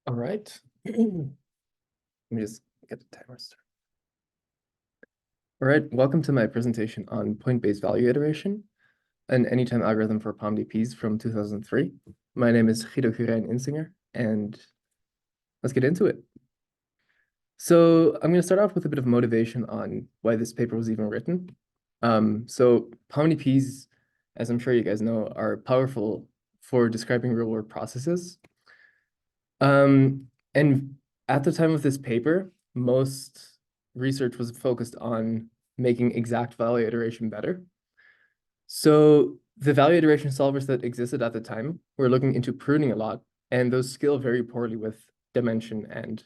All right. Let me just get the timer started. All right, welcome to my presentation on point-based value iteration, an anytime algorithm for POMDPs from 2003. My name is Guido Gurijn Insinger, and let's get into it. So I'm going to start off with a bit of motivation on why this paper was even written. So POMDPs, as I'm sure you guys know, are powerful for describing real-world processes. And at the time of this paper, most research was focused on making exact value iteration better. So the value iteration solvers that existed at the time were looking into pruning a lot, and those scale very poorly with dimension and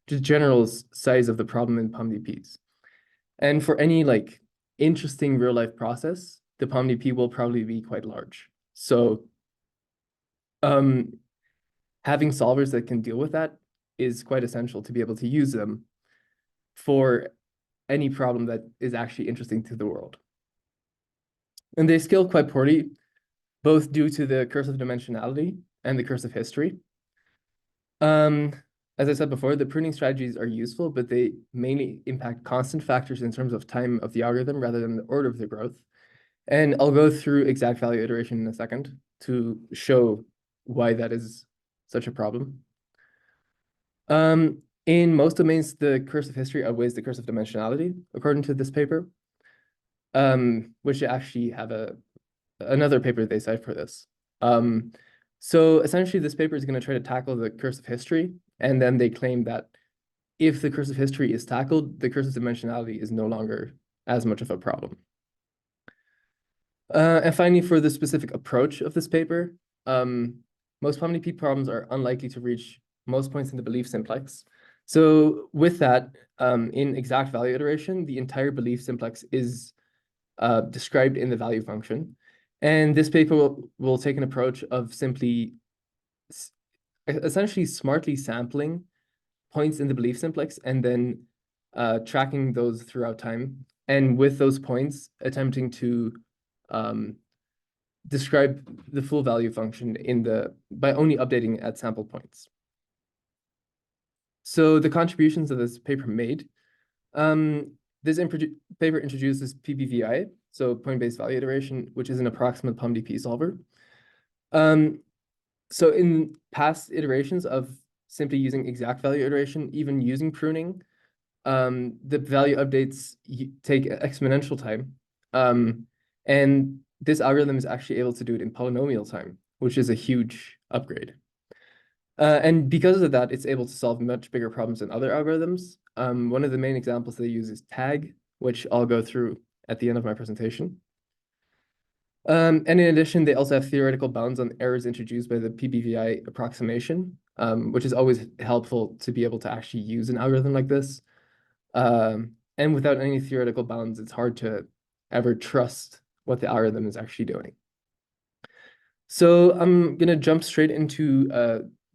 just general size of the problem in POMDPs. And for any interesting real life process, the POMDP will probably be quite large. So having solvers that can deal with that is quite essential to be able to use them for any problem that is actually interesting to the world. And they scale quite poorly, both due to the curse of dimensionality and the curse of history. As I said before, the pruning strategies are useful, but they mainly impact constant factors in terms of time of the algorithm rather than the order of the growth. And I'll go through exact value iteration in a second to show why that is such a problem. In most domains, the curse of history outweighs the curse of dimensionality, according to this paper, which they actually have another paper they cite for this. So essentially, this paper is going to try to tackle the curse of history, and then they claim that if the curse of history is tackled, the curse of dimensionality is no longer as much of a problem. And finally, for the specific approach of this paper, most POMDP problems are unlikely to reach most points in the belief simplex. So with that, in exact value iteration, the entire belief simplex is described in the value function. And this paper will take an approach of simply essentially smartly sampling points in the belief simplex and then tracking those throughout time. And with those points, attempting to describe the full value function by only updating at sample points. So the contributions that this paper made, this paper introduces PBVI, so point-based value iteration, which is an approximate POMDP solver. So in past iterations of simply using exact value iteration, even using pruning, the value updates take exponential time. And this algorithm is actually able to do it in polynomial time, which is a huge upgrade. And because of that, it's able to solve much bigger problems than other algorithms. One of the main examples they use is TAG, which I'll go through at the end of my presentation. And in addition, they also have theoretical bounds on errors introduced by the PBVI approximation, which is always helpful to be able to actually use an algorithm like this. And without any theoretical bounds, it's hard to ever trust what the algorithm is actually doing. So I'm going to jump straight into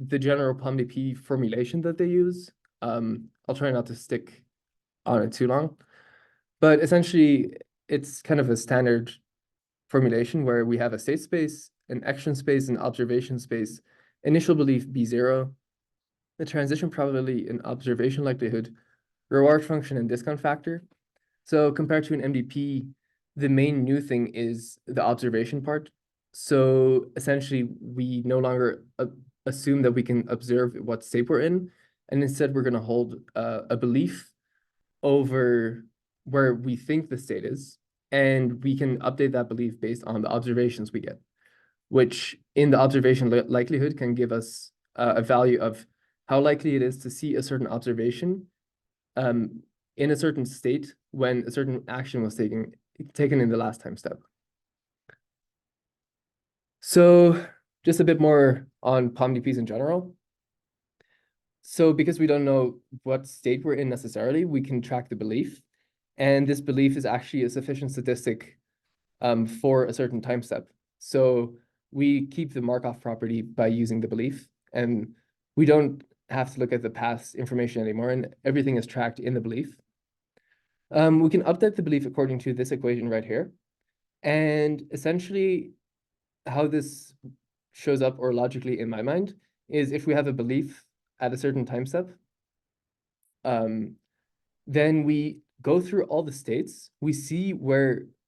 the general POMDP formulation that they use. I'll try not to stick on it too long, but essentially it's kind of a standard formulation where we have a state space, an action space, an observation space, initial belief B0, the transition probability and observation likelihood, reward function and discount factor. So compared to an MDP, the main new thing is the observation part. So essentially, we no longer assume that we can observe what state we're in, and instead we're going to hold a belief over where we think the state is, and we can update that belief based on the observations we get, which in the observation likelihood can give us a value of how likely it is to see a certain observation in a certain state when a certain action was taken in the last time step. So just a bit more on POMDPs in general. So because we don't know what state we're in necessarily, we can track the belief. And this belief is actually a sufficient statistic for a certain time step. So we keep the Markov property by using the belief, and we don't have to look at the past information anymore, and everything is tracked in the belief. We can update the belief according to this equation right here. And essentially, how this shows up or logically in my mind is if we have a belief at a certain time step. Then we go through all the states, we see to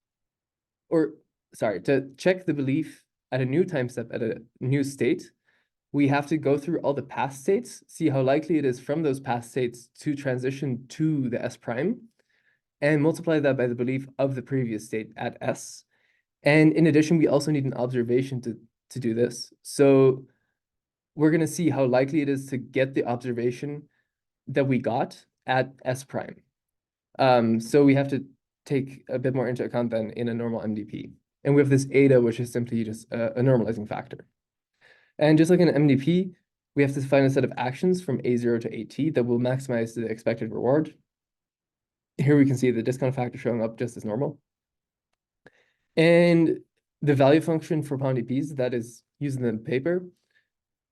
check the belief at a new time step at a new state, we have to go through all the past states, see how likely it is from those past states to transition to the S prime, and multiply that by the belief of the previous state at S. And in addition, we also need an observation to do this. So we're going to see how likely it is to get the observation that we got at S prime. So we have to take a bit more into account than in a normal MDP. And we have this eta, which is simply just a normalizing factor. And just like in an MDP, we have to find a set of actions from A0 to AT that will maximize the expected reward. Here we can see the discount factor showing up just as normal. And the value function for POMDPs that is used in the paper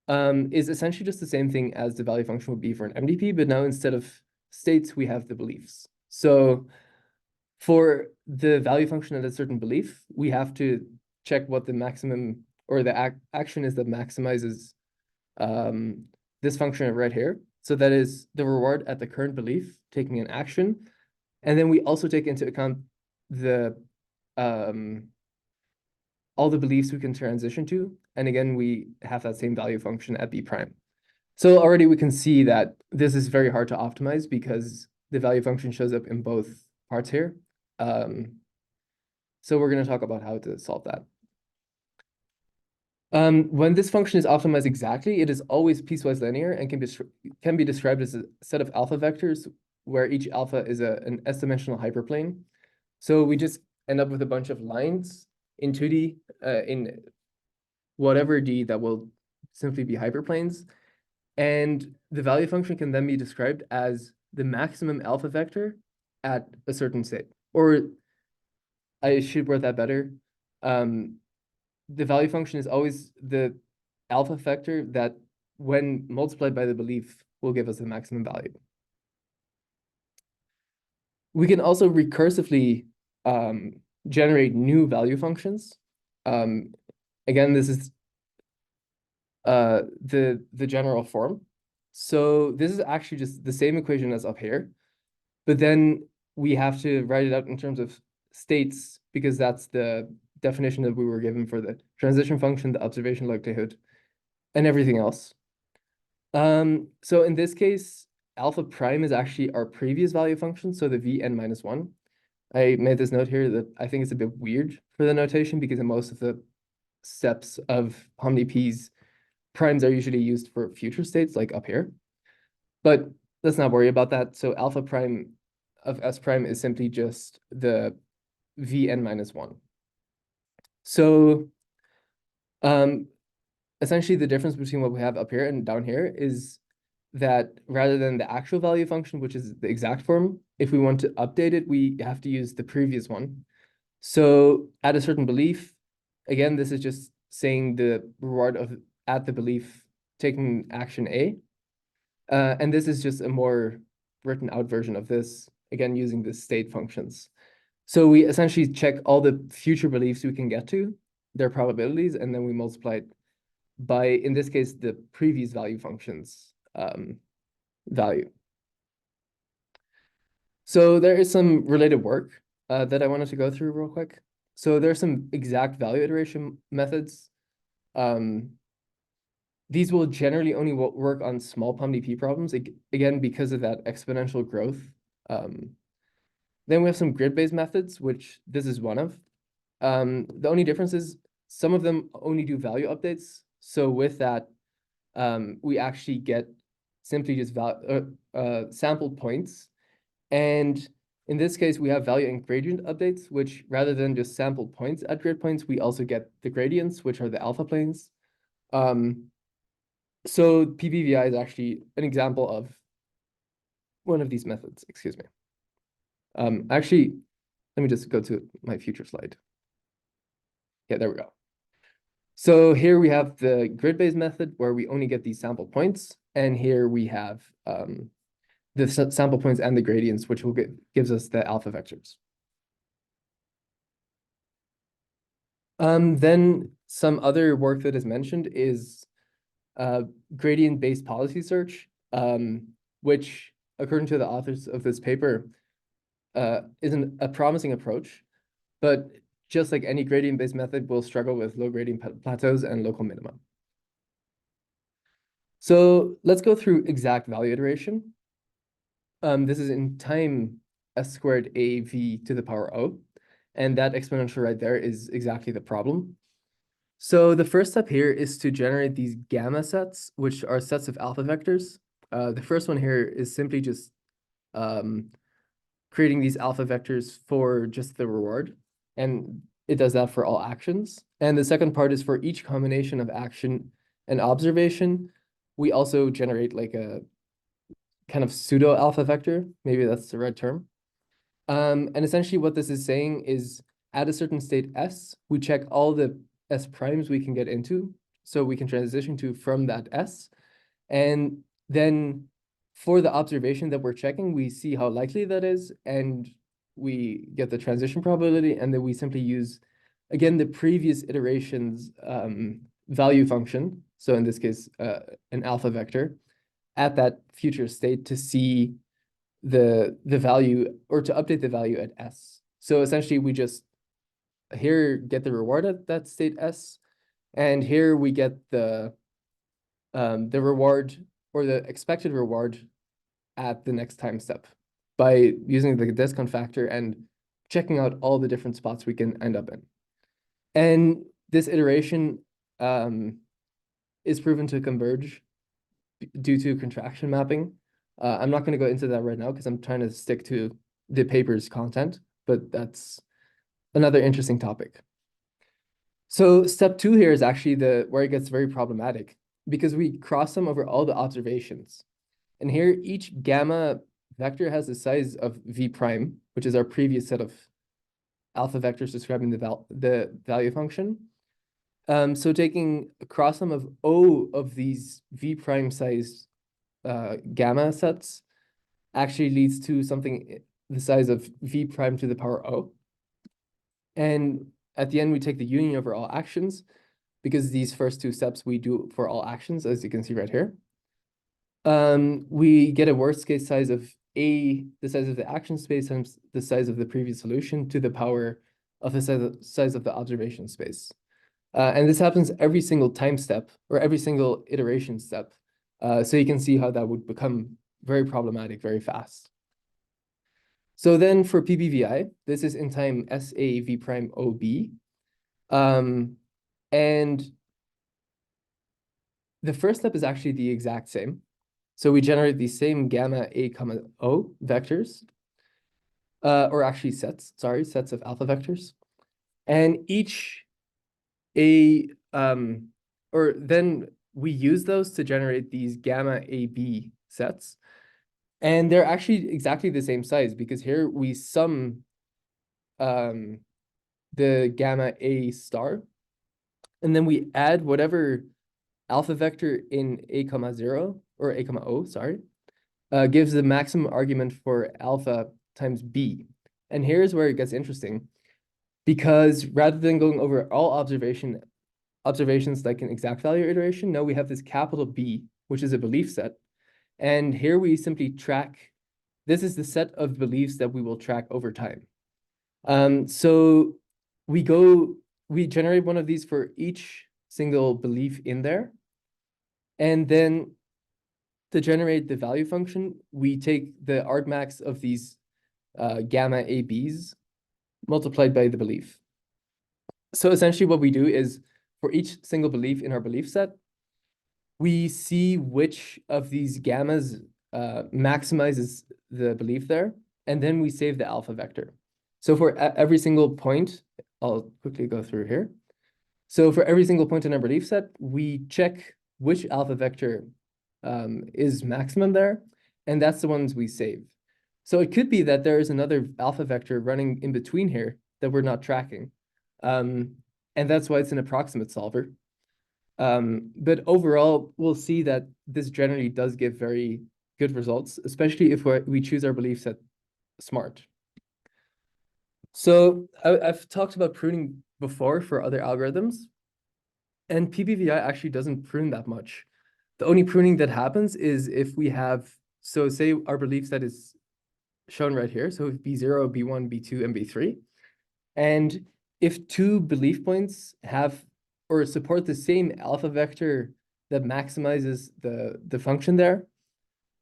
is essentially just the same thing as the value function would be for an MDP, but now instead of states, we have the beliefs. So for the value function at a certain belief, we have to check what the maximum or the action is that maximizes this function right here. So that is the reward at the current belief, taking an action. And then we also take into account the all the beliefs we can transition to. And again, we have that same value function at B prime. So already we can see that this is very hard to optimize because the value function shows up in both parts here. So we're going to talk about how to solve that. When this function is optimized exactly, it is always piecewise linear and can be described as a set of alpha vectors where each alpha is an S-dimensional hyperplane. So we just end up with a bunch of lines in 2D in whatever D that will simply be hyperplanes. And the value function can then be described as the maximum alpha vector at a certain state. Or I should word that better. The value function is always the alpha vector that, when multiplied by the belief, will give us the maximum value. We can also recursively generate new value functions. Again, this is the general form. So this is actually just the same equation as up here, but then we have to write it out in terms of states because that's the definition that we were given for the transition function, the observation likelihood, and everything else. So in this case, alpha prime is actually our previous value function, so the Vn minus 1. I made this note here that I think it's a bit weird for the notation because in most of the steps of POMDPs, primes are usually used for future states, like up here. But let's not worry about that. So alpha prime of S prime is simply just the Vn minus 1. So essentially the difference between what we have up here and down here is that rather than the actual value function, which is the exact form, if we want to update it, we have to use the previous one. So at a certain belief, again, this is just saying the reward at the belief taking action A. And this is just a more written out version of this, again, using the state functions. So we essentially check all the future beliefs we can get to, their probabilities, and then we multiply it by, in this case, the previous value functions value. So there is some related work that I wanted to go through real quick. So there's some exact value iteration methods. These will generally only work on small POMDP problems, again, because of that exponential growth. Then we have some grid-based methods, which this is one of. The only difference is some of them only do value updates. So with that, we actually get simply just sample points. And in this case, we have value and gradient updates, which rather than just sample points at grid points, we also get the gradients, which are the alpha planes. So PBVI is actually an example of one of these methods, excuse me. Actually, let me just go to my future slide. Yeah, there we go. So here we have the grid-based method where we only get these sample points. And here we have the sample points and the gradients, which gives us the alpha vectors. Then some other work that is mentioned is gradient-based policy search, which, according to the authors of this paper, isn't a promising approach, but just like any gradient-based method, will struggle with low gradient plateaus and local minima. So let's go through exact value iteration. This is in time s squared a v to the power o, and that exponential right there is exactly the problem. So the first step here is to generate these gamma sets, which are sets of alpha vectors. The first one here is simply just creating these alpha vectors for just the reward, and it does that for all actions. And the second part is for each combination of action and observation, we also generate like a kind of pseudo alpha vector, maybe that's the right term. And essentially what this is saying is at a certain state S, we check all the S primes we can get into, so we can transition to from that S. And then for the observation that we're checking, we see how likely that is, and we get the transition probability, and then we simply use, again, the previous iteration's value function, so in this case, an alpha vector, at that future state to see the value, or to update the value at S. So essentially we just here get the reward at that state S, and here we get the reward, or the expected reward, at the next time step by using the discount factor and checking out all the different spots we can end up in. And this iteration is proven to converge due to contraction mapping. I'm not going to go into that right now because I'm trying to stick to the paper's content, but that's another interesting topic. So step 2 here is actually where it gets very problematic, because we cross sum over all the observations. And here each gamma vector has the size of v prime, which is our previous set of alpha vectors describing the value function. So taking a cross sum of O of these v prime sized gamma sets actually leads to something the size of v prime to the power O. And at the end, we take the union over all actions, because these first two steps we do for all actions, as you can see right here. We get a worst case size of A, the size of the action space, times the size of the previous solution to the power of the size of the observation space. And this happens every single time step, or every single iteration step. So you can see how that would become very problematic very fast. So then for PBVI, this is in time SA V prime OB. And the first step is actually the exact same. So we generate the same gamma A comma O vectors, or actually sets of alpha vectors. And each or then we use those to generate these gamma AB sets. And they're actually exactly the same size, because here we sum the gamma A star, and then we add whatever alpha vector in A comma 0, or A comma O, sorry, gives the maximum argument for alpha times B. And here's where it gets interesting, because rather than going over all observations like an exact value iteration, no, we have this capital B, which is a belief set. And here we simply track, this is the set of beliefs that we will track over time. So we generate one of these for each single belief in there. And then to generate the value function, we take the argmax of these gamma ABs multiplied by the belief. So essentially what we do is, for each single belief in our belief set, we see which of these gammas maximizes the belief there, and then we save the alpha vector. So for every single point, I'll quickly go through here. So for every single point in our belief set, we check which alpha vector is maximum there, and that's the ones we save. So it could be that there is another alpha vector running in between here that we're not tracking. And that's why it's an approximate solver. But overall, we'll see that this generally does give very good results, especially if we choose our belief set smart. So I've talked about pruning before for other algorithms, and PBVI actually doesn't prune that much. The only pruning that happens is if we have, so say our belief set is shown right here. So B0, B1, B2, and B3. And if two belief points have or support the same alpha vector that maximizes the function there,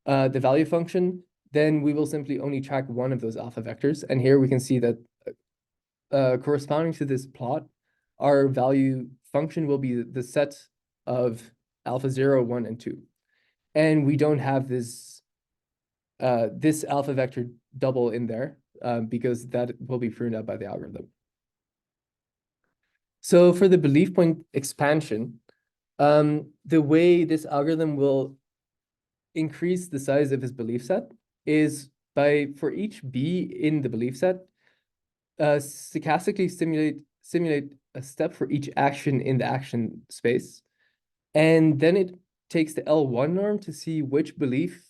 the value function, then we will simply only track one of those alpha vectors. And here we can see that corresponding to this plot, our value function will be the set of alpha 0, 1, and 2. And we don't have this alpha vector double in there because that will be pruned out by the algorithm. So for the belief point expansion, the way this algorithm will increase the size of his belief set is by, for each B in the belief set, stochastically simulate a step for each action in the action space. And then it takes the L1 norm to see which belief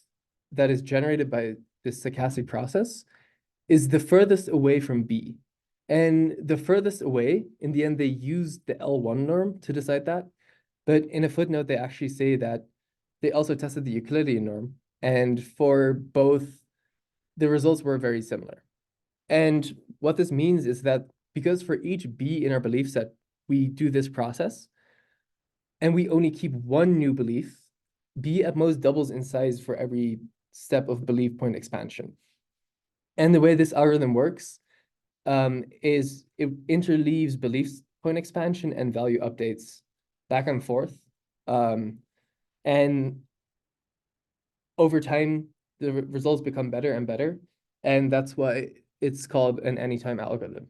that is generated by this stochastic process is the furthest away from B. And the furthest away, in the end, they use the L1 norm to decide that. But in a footnote, they actually say that they also tested the Euclidean norm. And for both, the results were very similar. And what this means is that because for each B in our belief set, we do this process, and we only keep one new belief, B at most doubles in size for every step of belief point expansion. And the way this algorithm works is it interleaves belief point expansion and value updates back and forth. And over time, the results become better and better. And that's why it's called an anytime algorithm.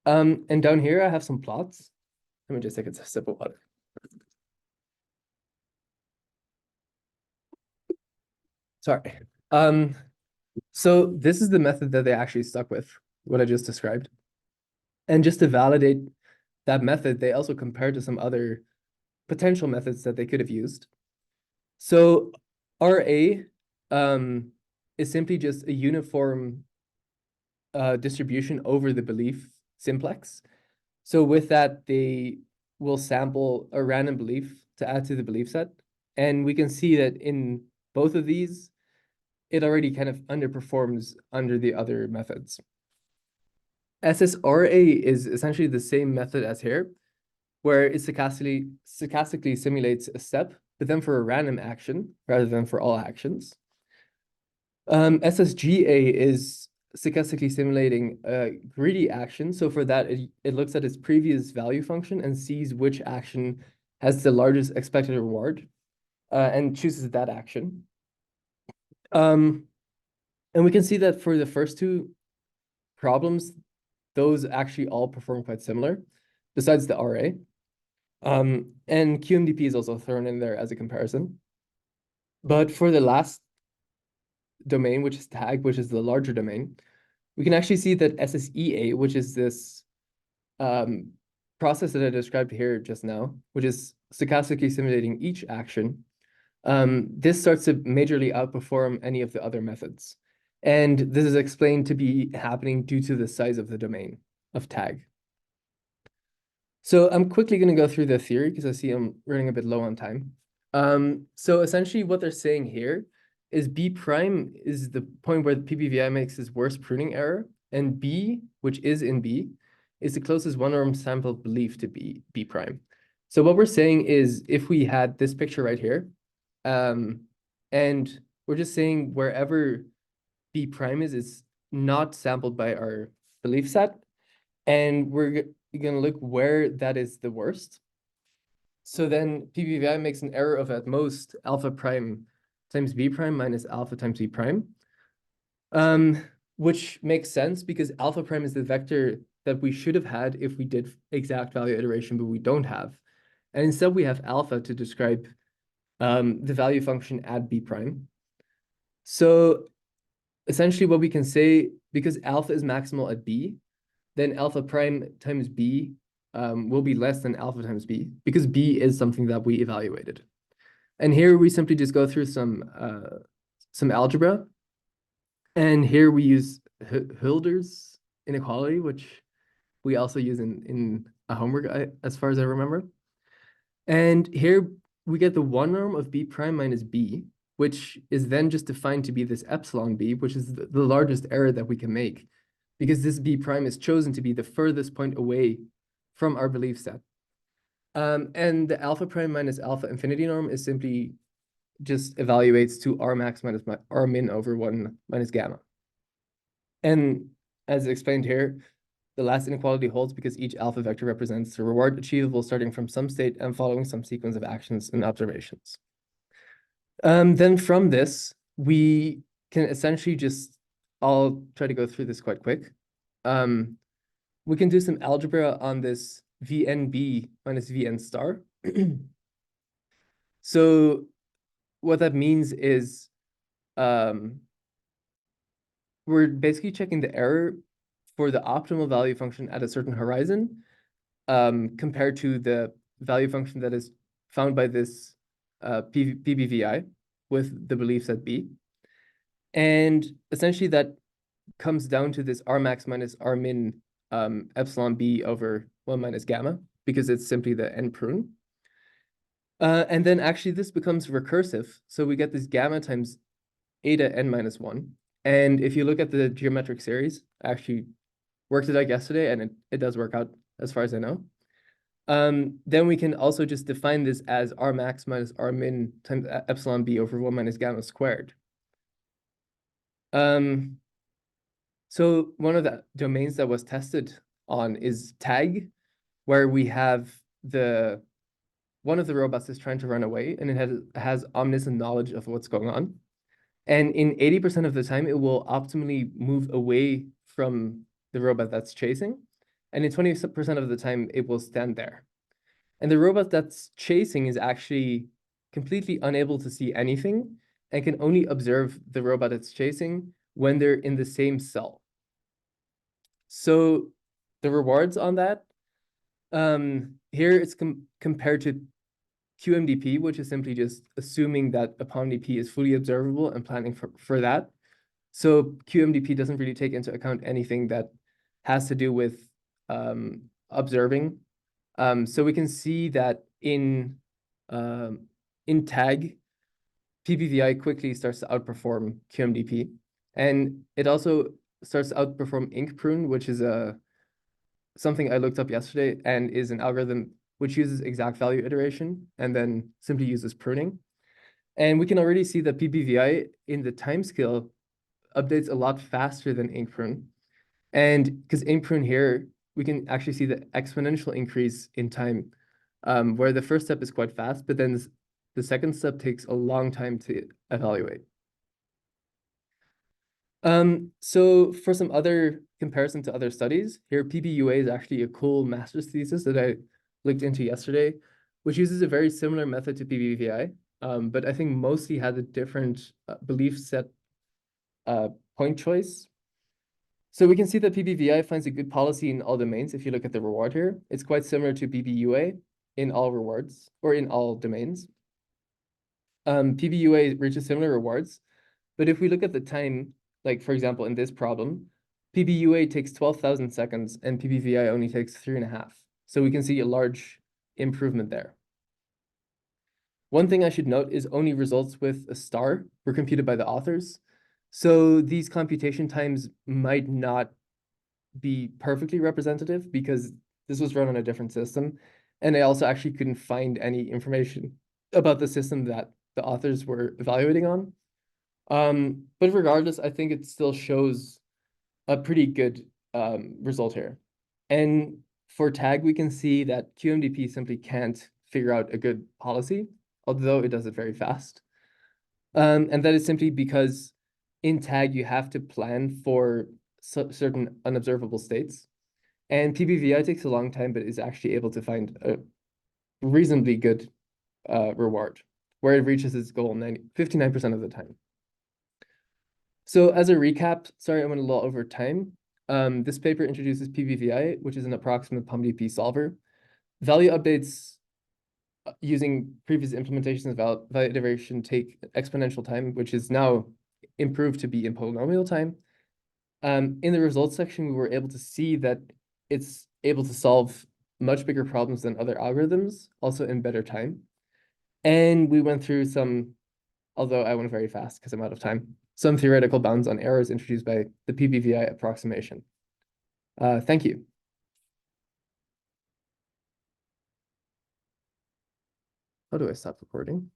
And down here, I have some plots. Let me just take a sip of water. Sorry. So this is the method that they actually stuck with, what I just described. And just to validate that method, they also compared to some other potential methods that they could have used. So RA is simply just a uniform distribution over the belief simplex. So with that, they will sample a random belief to add to the belief set. And we can see that in both of these, it already kind of underperforms under the other methods. SSRA is essentially the same method as here, where it stochastically simulates a step, but then for a random action rather than for all actions. SSGA is stochastically simulating a greedy action. So for that, it looks at its previous value function and sees which action has the largest expected reward and chooses that action. And we can see that for the first two problems, those actually all perform quite similar, besides the RA. And QMDP is also thrown in there as a comparison. But for the last domain, which is tag, which is the larger domain, we can actually see that SSEA, which is this process that I described here just now, which is stochastically simulating each action, this starts to majorly outperform any of the other methods. And this is explained to be happening due to the size of the domain of tag. So I'm quickly going to go through the theory because I see I'm running a bit low on time. So essentially what they're saying here is B prime is the point where the PPVI makes its worst pruning error, and B, which is in B, is the closest one-norm sample belief to B prime. So what we're saying is if we had this picture right here, and we're just saying wherever B prime is not sampled by our belief set, and we're going to look where that is the worst. So then PPVI makes an error of at most alpha prime times B prime minus alpha times B prime, which makes sense because alpha prime is the vector that we should have had if we did exact value iteration, but we don't have. And instead we have alpha to describe the value function at B prime. So essentially what we can say, because alpha is maximal at B, then alpha prime times B will be less than alpha times B, because B is something that we evaluated. And here we simply just go through some algebra. And here we use Hölder's inequality, which we also use in a homework, as far as I remember. And here we get the one norm of b prime minus b, which is then just defined to be this epsilon b, which is the largest error that we can make, because this b prime is chosen to be the furthest point away from our belief set. And the alpha prime minus alpha infinity norm is simply just evaluates to R max minus R min over 1 minus gamma. And as explained here, the last inequality holds because each alpha vector represents a reward achievable starting from some state and following some sequence of actions and observations. Then from this, we can essentially just, I'll try to go through this quite quick. We can do some algebra on this VNB minus VN star. So what that means is we're basically checking the error for the optimal value function at a certain horizon compared to the value function that is found by this PBVI with the belief set B. And essentially that comes down to this R max minus R min epsilon B over 1 minus gamma, because it's simply the n prune. And then actually this becomes recursive. So we get this gamma times eta n minus 1. And if you look at the geometric series, I actually worked it out yesterday, and it does work out as far as I know. Then we can also just define this as R max minus R min times epsilon B over 1 minus gamma squared. So one of the domains that was tested on is tag, where we have one of the robots is trying to run away, and it has omniscient knowledge of what's going on. And in 80% of the time, it will optimally move away from the robot that's chasing. And in 20% of the time, it will stand there. And the robot that's chasing is actually completely unable to see anything and can only observe the robot that's chasing when they're in the same cell. So the rewards on that, here it's compared to QMDP, which is simply just assuming that a POMDP is fully observable and planning for that. So QMDP doesn't really take into account anything that has to do with observing. So we can see that in tag, PBVI quickly starts to outperform QMDP. And it also starts to outperform IncPrune, which is something I looked up yesterday and is an algorithm which uses exact value iteration and then simply uses pruning. And we can already see that PBVI in the timescale updates a lot faster than IncPrune. And because IncPrune here, we can actually see the exponential increase in time, where the first step is quite fast, but then the second step takes a long time to evaluate. So for some other comparison to other studies, here PBUA is actually a cool master's thesis that I looked into yesterday, which uses a very similar method to PBVI, but I think mostly had a different belief set point choice. So we can see that PBVI finds a good policy in all domains. If you look at the reward here, it's quite similar to PBUA in all rewards or in all domains. PBUA reaches similar rewards, but if we look at the time, like for example, in this problem, PBUA takes 12,000 seconds and PBVI only takes 3.5. So we can see a large improvement there. One thing I should note is only results with a star were computed by the authors. So these computation times might not be perfectly representative because this was run on a different system. And I also actually couldn't find any information about the system that the authors were evaluating on. But regardless, I think it still shows a pretty good result here. And for tag, we can see that QMDP simply can't figure out a good policy, although it does it very fast. And that is simply because in tag, you have to plan for certain unobservable states. And PBVI takes a long time, but is actually able to find a reasonably good reward, where it reaches its goal 59% of the time. So as a recap, sorry, I went a lot over time. This paper introduces PBVI, which is an approximate POMDP solver. Value updates using previous implementations of value iteration take exponential time, which is now improved to be in polynomial time. In the results section, we were able to see that it's able to solve much bigger problems than other algorithms, also in better time. And we went through some, although I went very fast because I'm out of time, some theoretical bounds on errors introduced by the PBVI approximation. Thank you. How do I stop recording?